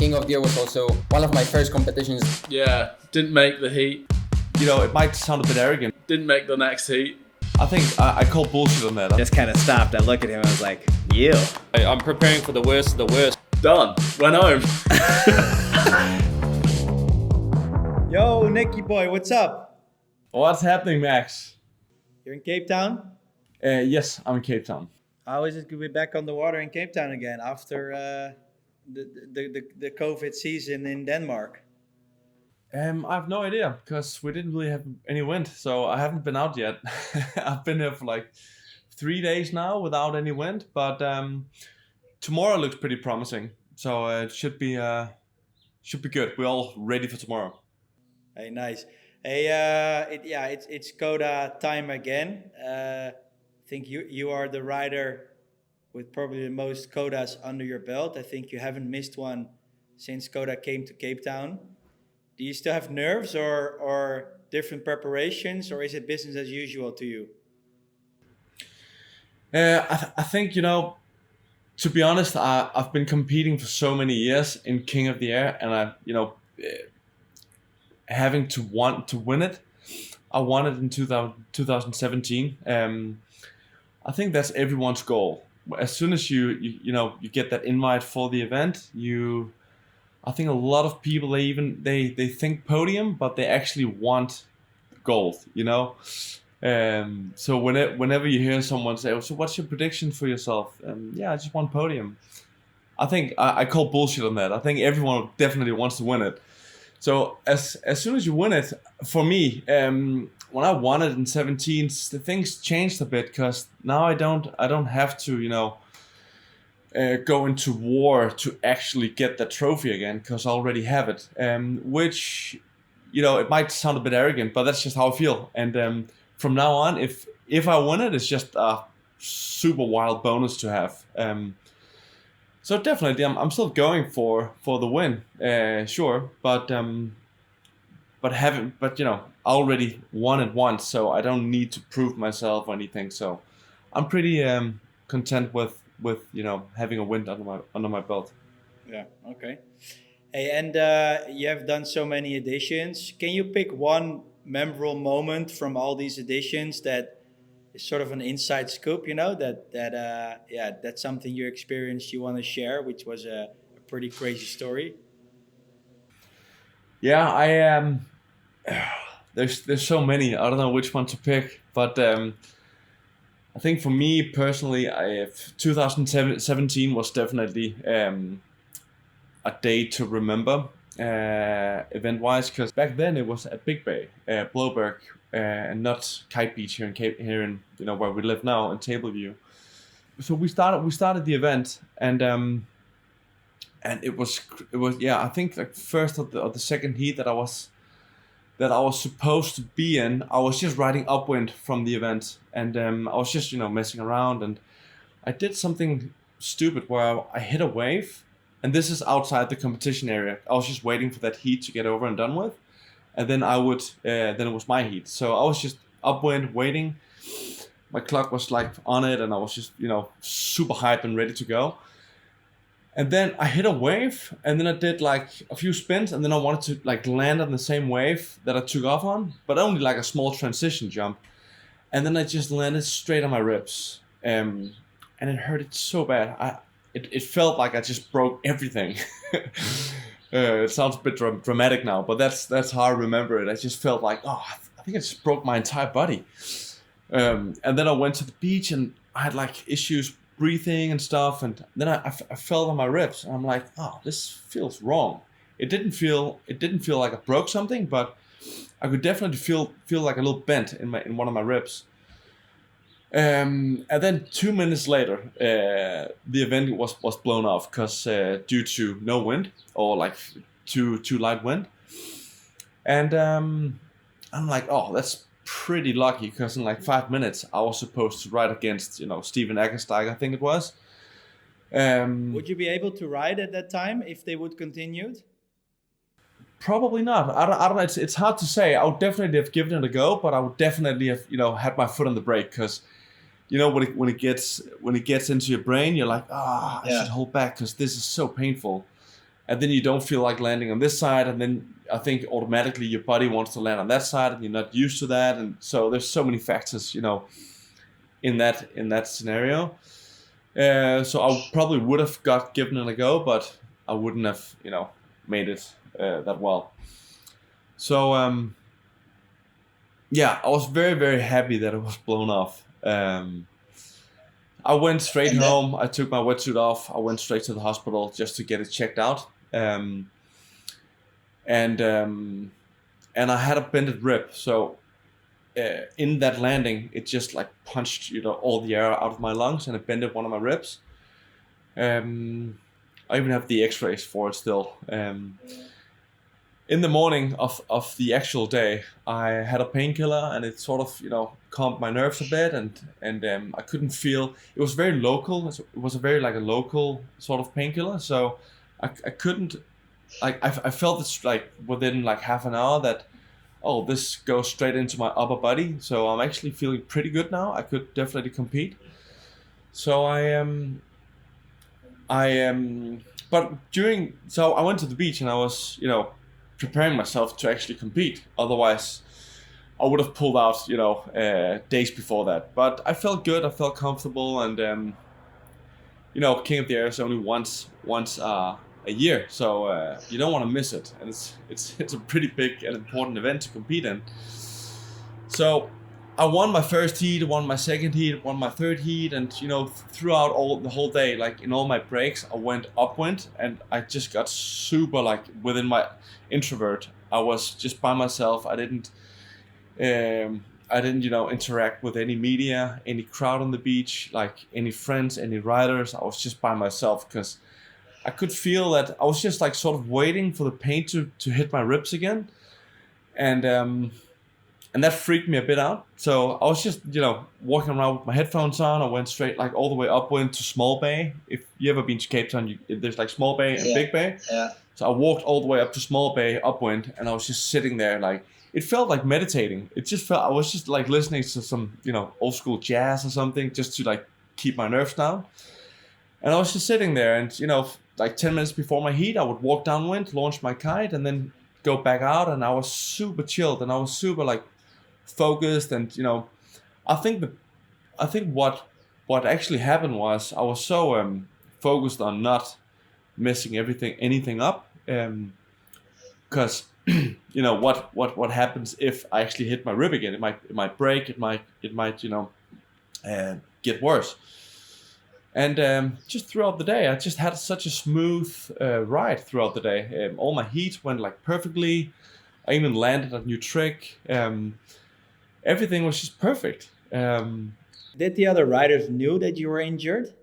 King of the Year was also one of my first competitions. Yeah, didn't make the heat. You know, it might sound a bit arrogant. Didn't make the next heat. I think I call bullshit on that. Just kind of stopped. I look at him. I was like, "You." I'm preparing for the worst of the worst. Done. Went home. Yo, Nicky boy, what's up? What's happening, Max? You're in Cape Town? Yes, I'm in Cape Town. How is it to be back on the water in Cape Town again after the COVID season in Denmark? I have no idea because we didn't really have any wind, so I haven't been out yet. I've been here for like 3 days now without any wind, but tomorrow looks pretty promising, so it should be good. We're all ready for tomorrow. Hey, nice. Hey, it's Coda time again. I think you are the rider with probably the most Codas under your belt. I think you haven't missed one since Coda came to Cape Town. Do you still have nerves or different preparations, or is it business as usual to you? I think, to be honest, I've been competing for so many years in King of the Air, and having to want to win it. I won it in 2017. I think that's everyone's goal. As soon as you get that invite for the event, I think a lot of people they think podium, but they actually want gold. So whenever you hear someone say, "So what's your prediction for yourself?" I just want podium. I think I call bullshit on that. I think everyone definitely wants to win it. So as soon as you win it, for me, when I won it in 17, the things changed a bit because now I don't have to go into war to actually get that trophy again because I already have it. Which it might sound a bit arrogant, but that's just how I feel. And from now on, if I win it, it's just a super wild bonus to have. So definitely, I'm still going for the win, sure. But I already won it once, so I don't need to prove myself or anything. So I'm pretty content with having a win under my belt. Yeah. Okay. Hey, and you have done so many editions. Can you pick one memorable moment from all these editions that is sort of an inside scoop? That's something you experienced you want to share, which was a pretty crazy story. Yeah, there's so many. I don't know which one to pick, but I think for me personally, 2017 was definitely a day to remember event-wise, because back then it was at Big Bay, Blåberg, and not Kite Beach here in where we live now in Tableview. So we started the event, and it was I think like first of the second heat that I was supposed to be in, I was just riding upwind from the event, and I was just messing around, and I did something stupid where I hit a wave, and this is outside the competition area. I was just waiting for that heat to get over and done with, and then then it was my heat. So I was just upwind waiting. My clock was like on it, and I was just super hyped and ready to go. And then I hit a wave, and then I did like a few spins, and then I wanted to like land on the same wave that I took off on, but only like a small transition jump. And then I just landed straight on my ribs, and it hurted so bad. It felt like I just broke everything. It sounds a bit dramatic now, but that's how I remember it. I just felt like, I think I just broke my entire body. And then I went to the beach, and I had like issues breathing and stuff, and then I felt on my ribs, and I'm like, this feels wrong. It didn't feel like I broke something, but I could definitely feel like a little bent in one of my ribs. And then 2 minutes later, the event was blown off because due to no wind, or like too light wind. And I'm like, that's pretty lucky, because in like 5 minutes I was supposed to ride against Steven Eggersteig, I think it was. Would you be able to ride at that time if they would continued? Probably not. I don't know. It's hard to say. I would definitely have given it a go, but I would definitely have had my foot on the brake, because when it gets into your brain, you're like, I should hold back because this is so painful. and then you don't feel like landing on this side, and then I think automatically your body wants to land on that side, and you're not used to that, and so there's so many factors, in that scenario. So I probably would have given it a go, but I wouldn't have, made it that well. So yeah, I was very, very happy that it was blown off. I went straight home. I took my wetsuit off. I went straight to the hospital just to get it checked out. And I had a bended rib. So in that landing, it just like punched, all the air out of my lungs, and it bended one of my ribs. I even have the X-rays for it still. In the morning of the actual day, I had a painkiller, and it sort of, calmed my nerves a bit, and I couldn't feel. It was very local. It was a very like a local sort of painkiller. So I couldn't. I felt this like within like half an hour that, oh, this goes straight into my upper body. So I'm actually feeling pretty good now. I could definitely compete. So but so I went to the beach, and I was, preparing myself to actually compete. Otherwise, I would have pulled out, days before that. But I felt good. I felt comfortable, and King of the Air is only once a year, so you don't want to miss it, and it's a pretty big and important event to compete in. So I won my first heat, won my second heat, won my third heat, and throughout the whole day, like in all my breaks, I went upwind, and I just got super like within my introvert. I was just by myself. I didn't interact with any media, any crowd on the beach, like any friends, any riders. I was just by myself because I could feel that I was just like sort of waiting for the pain to hit my ribs again, and that freaked me a bit out. So I was just, walking around with my headphones on. I went straight like all the way upwind to Small Bay. If you ever been to Cape Town, there's like Small Bay and Big Bay. Yeah. So I walked all the way up to Small Bay upwind, and I was just sitting there like, it felt like meditating. It just felt, I was just like listening to some, old school jazz or something, just to like keep my nerves down. And I was just sitting there, and, like 10 minutes before my heat, I would walk downwind, launch my kite, and then go back out. And I was super chilled, and I was super like focused. And, I think what actually happened was I was so focused on not messing anything up. Because what happens if I actually hit my rib again? It might break. It might get worse. And just throughout the day, I just had such a smooth ride throughout the day. All my heat went like perfectly. I even landed a new trick. Everything was just perfect. Did the other riders knew that you were injured?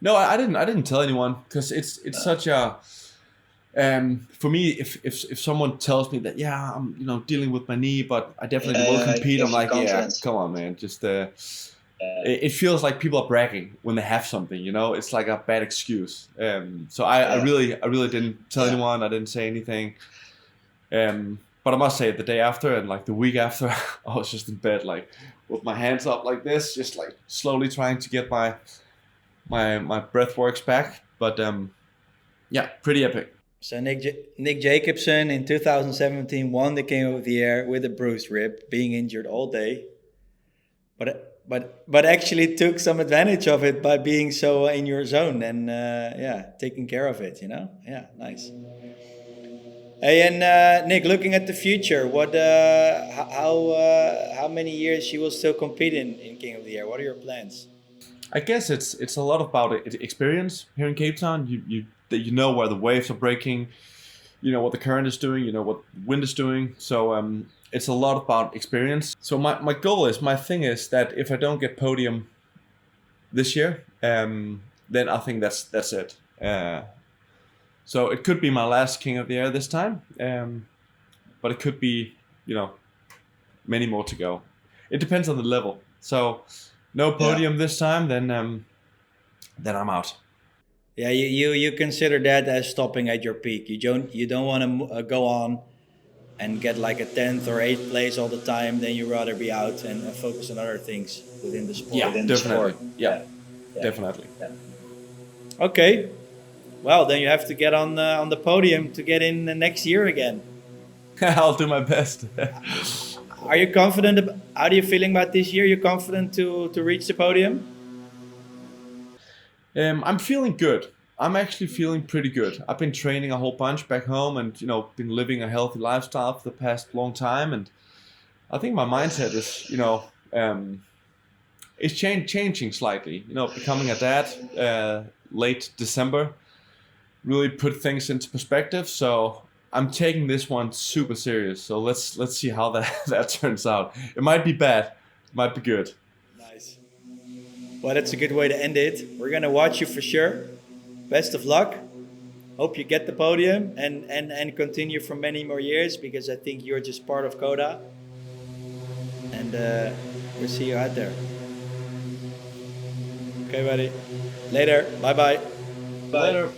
No, I didn't tell anyone, because it's such a. For me, if someone tells me that, yeah, I'm dealing with my knee, but I definitely will compete, I'm like, yeah, come on, man, just it feels like people are bragging when they have something, It's like a bad excuse. So I really didn't tell anyone. I didn't say anything. But I must say, the day after and like the week after, I was just in bed, like with my hands up like this, just like slowly trying to get my breath works back. But yeah, pretty epic. So Nick Jacobsen in 2017 won the King of the Air with a bruised rib, being injured all day. But actually took some advantage of it by being so in your zone and taking care of it. Yeah, nice. Hey, and Nick, looking at the future, what how many years you will still compete in King of the Air? What are your plans? I guess it's a lot about experience here in Cape Town. You know where the waves are breaking, what the current is doing, what wind is doing. So it's a lot about experience. So my thing is that if I don't get podium this year, then I think that's it. So it could be my last King of the Air this time, but it could be, many more to go. It depends on the level. So no podium this time, then I'm out. Yeah, you consider that as stopping at your peak. You don't want to go on and get like a 10th or 8th place all the time. Then you rather be out and focus on other things within the sport. Yeah, definitely. Yeah, definitely. Okay. Well, then you have to get on the podium to get in the next year again. I'll do my best. Are you confident? How are you feeling about this year? You confident to reach the podium? I'm feeling good. I'm actually feeling pretty good. I've been training a whole bunch back home, and been living a healthy lifestyle for the past long time. And I think my mindset is, is changing slightly. Becoming a dad late December really put things into perspective. So I'm taking this one super serious. So let's see how that turns out. It might be bad, it might be good. Nice. Well, that's a good way to end it. We're gonna watch you for sure. Best of luck. Hope you get the podium and continue for many more years, because I think you're just part of Coda. And we'll see you out there. Okay, buddy. Later. Bye-bye. Later.